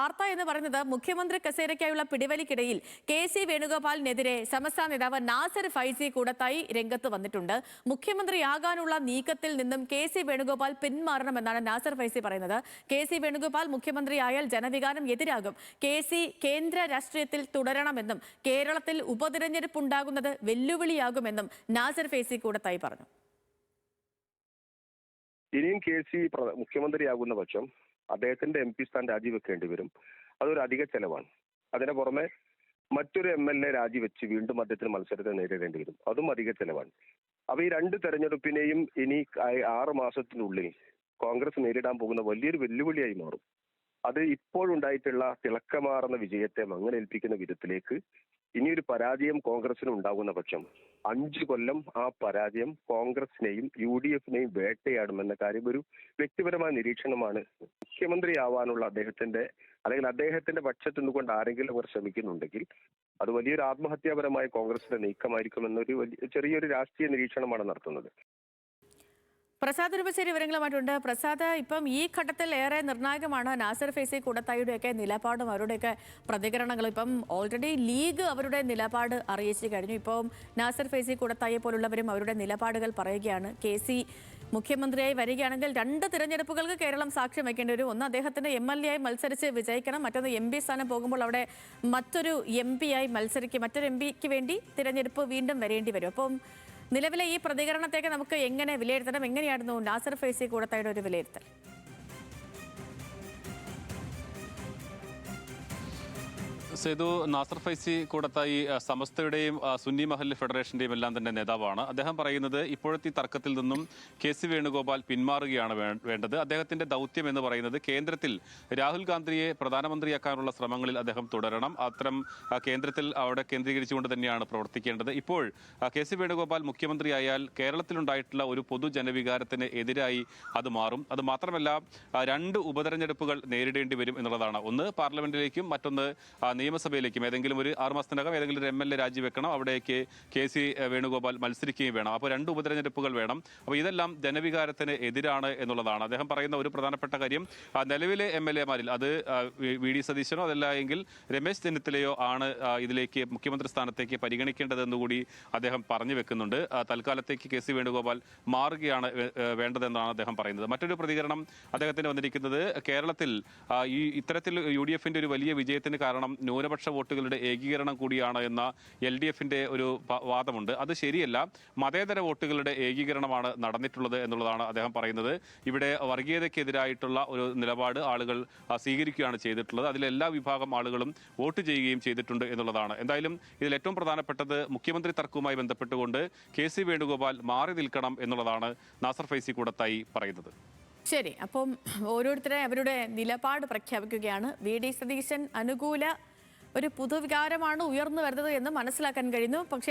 വാർത്ത എന്ന് പറയുന്നത് മുഖ്യമന്ത്രി കസേരയ്ക്കായുള്ള പിടിവലിക്കിടയിൽ കെ.സി. വേണുഗോപാലിനെതിരെ സമസ്ത നേതാവ് നാസർ ഫൈസി കൂടത്തായി രംഗത്ത് വന്നിട്ടുണ്ട്. മുഖ്യമന്ത്രിയാകാനുള്ള നീക്കത്തിൽ നിന്നും കെ.സി. വേണുഗോപാൽ പിന്മാറണമെന്നാണ് നാസർ ഫൈസി പറയുന്നത്. കെ.സി. വേണുഗോപാൽ മുഖ്യമന്ത്രിയായാൽ ജനവികാരം എതിരാകും. കെ.സി. കേന്ദ്ര രാഷ്ട്രീയത്തിൽ തുടരണമെന്നും കേരളത്തിൽ ഉപതെരഞ്ഞെടുപ്പ് ഉണ്ടാകുന്നത് വെല്ലുവിളിയാകുമെന്നും നാസർ ഫൈസി കൂടത്തായി പറഞ്ഞു. ഇനിയും കെ.സി. മുഖ്യമന്ത്രിയാകുന്ന പക്ഷം അദ്ദേഹത്തിന്റെ MP സ്ഥാനം രാജിവെക്കേണ്ടി വരും. അതൊരു അധിക ചെലവാണ്. അതിന് പുറമെ മറ്റൊരു MLA രാജിവെച്ച് വീണ്ടും അദ്ദേഹത്തിന് മത്സരത്തെ നേരിടേണ്ടി വരും. അതും അധിക ചെലവാണ്. അപ്പൊ ഈ രണ്ട് തെരഞ്ഞെടുപ്പിനെയും ഇനി 6 മാസത്തിനുള്ളിൽ കോൺഗ്രസ് നേരിടാൻ പോകുന്ന വലിയൊരു വെല്ലുവിളിയായി മാറും. അത് ഇപ്പോഴുണ്ടായിട്ടുള്ള തിളക്കമാർന്ന വിജയത്തെ മങ്ങലേൽപ്പിക്കുന്ന വിധത്തിലേക്ക് ഇനിയൊരു പരാജയം കോൺഗ്രസിന് ഉണ്ടാകുന്ന പക്ഷം 5 കൊല്ലം ആ പരാജയം കോൺഗ്രസിനെയും UDF-നെയും വേട്ടയാടുമെന്ന കാര്യം ഒരു വ്യക്തിപരമായ നിരീക്ഷണമാണ്. മുഖ്യമന്ത്രിയാവാനുള്ള അദ്ദേഹത്തിന്റെ പക്ഷത്ത് നിന്നുകൊണ്ട് ആരെങ്കിലും അവർ ശ്രമിക്കുന്നുണ്ടെങ്കിൽ അത് വലിയൊരു ആത്മഹത്യാപരമായ കോൺഗ്രസിന്റെ നീക്കമായിരിക്കുമെന്നൊരു ചെറിയൊരു രാഷ്ട്രീയ നിരീക്ഷണമാണ് നടത്തുന്നത്. പ്രസാദ് ഉരുപ്പശ്ശേരി വിവരങ്ങളുമായിട്ടുണ്ട്. പ്രസാദ്, ഇപ്പം ഈ ഘട്ടത്തിൽ ഏറെ നിർണായകമാണ് നാസർ ഫൈസി കൂടത്തായിയുടെയൊക്കെ നിലപാടും അവരുടെയൊക്കെ പ്രതികരണങ്ങളും. ഇപ്പം ഓൾറെഡി ലീഗ് അവരുടെ നിലപാട് അറിയിച്ചു കഴിഞ്ഞു. ഇപ്പം നാസർ ഫൈസി കൂടത്തായെ പോലുള്ളവരും അവരുടെ നിലപാടുകൾ പറയുകയാണ്. കെ.സി. മുഖ്യമന്ത്രിയായി വരികയാണെങ്കിൽ 2 തിരഞ്ഞെടുപ്പുകൾക്ക് കേരളം സാക്ഷ്യം വയ്ക്കേണ്ടി വരും. ഒന്ന്, അദ്ദേഹത്തിന്റെ MLA ആയി മത്സരിച്ച് വിജയിക്കണം. മറ്റൊന്ന്, MP സ്ഥാനം പോകുമ്പോൾ അവിടെ മറ്റൊരു MP ആയി മത്സരിക്കും. മറ്റൊരു MPക്ക് വേണ്ടി തിരഞ്ഞെടുപ്പ് വീണ്ടും വരേണ്ടി വരും. അപ്പം നിലവിലെ ഈ പ്രതികരണത്തേക്ക് നമുക്ക് എങ്ങനെ വിലയിരുത്തണം? എങ്ങനെയായിരുന്നു നാസർ ഫൈസി കൂടത്തായുടെ ഒരു വിലയിരുത്തൽ? സേതു, നാസർ ഫൈസി കൂടത്തായി സമസ്തയുടെയും സുന്നി മഹല്ല് ഫെഡറേഷന്റെയും എല്ലാം തന്നെ നേതാവാണ്. അദ്ദേഹം പറയുന്നത് ഇപ്പോഴത്തെ തർക്കത്തിൽ നിന്നും കെ.സി. വേണുഗോപാൽ പിന്മാറുകയാണ് വേണ്ടത്. അദ്ദേഹത്തിന്റെ ദൗത്യം എന്ന് പറയുന്നത് കേന്ദ്രത്തിൽ രാഹുൽ ഗാന്ധിയെ പ്രധാനമന്ത്രിയാക്കാനുള്ള ശ്രമങ്ങളിൽ അദ്ദേഹം തുടരണം. അത്തരം കേന്ദ്രത്തിൽ അവിടെ കേന്ദ്രീകരിച്ചുകൊണ്ട് തന്നെയാണ് പ്രവർത്തിക്കേണ്ടത്. ഇപ്പോൾ കെ.സി. വേണുഗോപാൽ മുഖ്യമന്ത്രിയായാൽ കേരളത്തിലുണ്ടായിട്ടുള്ള ഒരു പൊതുജനവികാരത്തിന് എതിരായി അത് മാറും. അത് മാത്രമല്ല 2 ഉപതെരഞ്ഞെടുപ്പുകൾ നേരിടേണ്ടി വരും എന്നുള്ളതാണ്. ഒന്ന് പാർലമെന്റിലേക്കും മറ്റൊന്ന് നിയമസഭയിലേക്കും. ഏതെങ്കിലും ഒരു 6 മാസത്തിനകം ഏതെങ്കിലും ഒരു MLA രാജിവെക്കണം. അവിടേക്ക് കെ.സി. വേണുഗോപാൽ മത്സരിക്കുകയും വേണം. അപ്പോൾ 2 ഉപതെരഞ്ഞെടുപ്പുകൾ വേണം. അപ്പോൾ ഇതെല്ലാം ജനവികാരത്തിന് എതിരാണ് എന്നുള്ളതാണ് അദ്ദേഹം പറയുന്ന ഒരു പ്രധാനപ്പെട്ട കാര്യം. നിലവിലെ MLA-മാരിൽ അത് VD സതീശനോ അതല്ല എങ്കിൽ രമേശ് ചെന്നിത്തലയോ ആണ് ഇതിലേക്ക് മുഖ്യമന്ത്രി സ്ഥാനത്തേക്ക് പരിഗണിക്കേണ്ടതെന്നുകൂടി അദ്ദേഹം പറഞ്ഞു വെക്കുന്നുണ്ട്. തൽക്കാലത്തേക്ക് കെ.സി. വേണുഗോപാൽ മാറുകയാണ് വേണ്ടതെന്നാണ് അദ്ദേഹം പറയുന്നത്. മറ്റൊരു പ്രതികരണം അദ്ദേഹത്തിന് വന്നിരിക്കുന്നത് കേരളത്തിൽ ഇത്തരത്തിൽ UDF-ന്റെ ഒരു വലിയ വിജയത്തിന് കാരണം ന്യൂനപക്ഷ വോട്ടുകളുടെ ഏകീകരണം കൂടിയാണ് എന്ന LDF-ന്റെ ഒരു വാദമുണ്ട്. അത് ശരിയല്ല. മതേതര വോട്ടുകളുടെ ഏകീകരണമാണ് നടന്നിട്ടുള്ളത് എന്നുള്ളതാണ് അദ്ദേഹം പറയുന്നത്. ഇവിടെ വർഗീയതയ്ക്കെതിരായിട്ടുള്ള ഒരു നിലപാട് ആളുകൾ സ്വീകരിക്കുകയാണ് ചെയ്തിട്ടുള്ളത്. അതിലെല്ലാ വിഭാഗം ആളുകളും വോട്ട് ചെയ്യുകയും ചെയ്തിട്ടുണ്ട് എന്നുള്ളതാണ്. എന്തായാലും ഇതിൽ ഏറ്റവും പ്രധാനപ്പെട്ടത് മുഖ്യമന്ത്രി തർക്കവുമായി ബന്ധപ്പെട്ടുകൊണ്ട് കെ.സി. വേണുഗോപാൽ മാറി നിൽക്കണം എന്നുള്ളതാണ് നാസർ ഫൈസി കൂടത്തായി പറയുന്നത്. ശരി, അപ്പം ഓരോരുത്തരെ അവരുടെ നിലപാട് പ്രഖ്യാപിക്കുകയാണ്. VD സതീശൻ അനുകൂല ഒരു പൊതുവികാരമാണ് ഉയർന്നു വരുന്നത് എന്ന് മനസ്സിലാക്കാൻ കഴിയുന്നു. പക്ഷേ